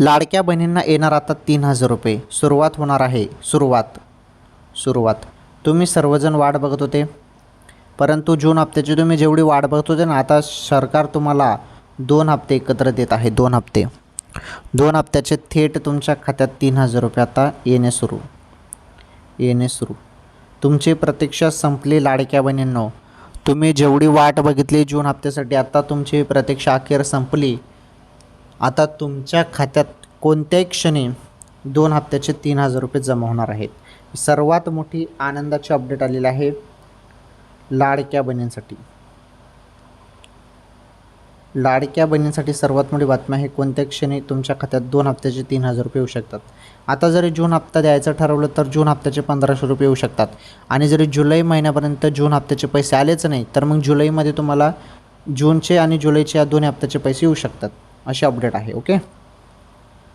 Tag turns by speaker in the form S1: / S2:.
S1: लाडक्या बहिणींना येणार आता 3,000 रुपये. सुरुवात होणार आहे. सुरुवात तुम्ही सर्वजण वाट बघत होते, परंतु जून हप्त्याची तुम्ही जेवढी वाट बघत होते ना, आता सरकार तुम्हाला 2 हप्ते एकत्र देत आहे. 2 हप्ते, 2 हप्त्याचे थेट तुमच्या खात्यात 3,000 रुपये आता येणे सुरू. तुमची प्रतीक्षा संपली लाडक्या बहिणींनो. तुम्ही जेवढी वाट बघितली जून हप्त्यासाठी, आता तुमची प्रतीक्षा अखेर संपली. आता तुमच्या खात्यात कोणत्याही क्षणी 2 हप्त्याचे 3,000 रुपये जमा होणार आहेत. सर्वात मोठी आनंदाची अपडेट आलेली आहे लाडक्या बहिणींसाठी. लाडक्या बहिणींसाठी सर्वात मोठी बातमी आहे, कोणत्या क्षणी तुमच्या खात्यात 2 हप्त्याचे 3,000 रुपये येऊ शकतात. आता जरी जून हप्ता द्यायचं ठरवलं तर जून हप्त्याचे 1,500 रुपये येऊ शकतात. आणि जरी जुलै महिन्यापर्यंत जून हप्त्याचे पैसे आलेच नाही तर मग जुलैमध्ये तुम्हाला जूनचे आणि जुलैचे या 2 हप्त्याचे पैसे येऊ शकतात. अशी अपडेट आहे. ओके.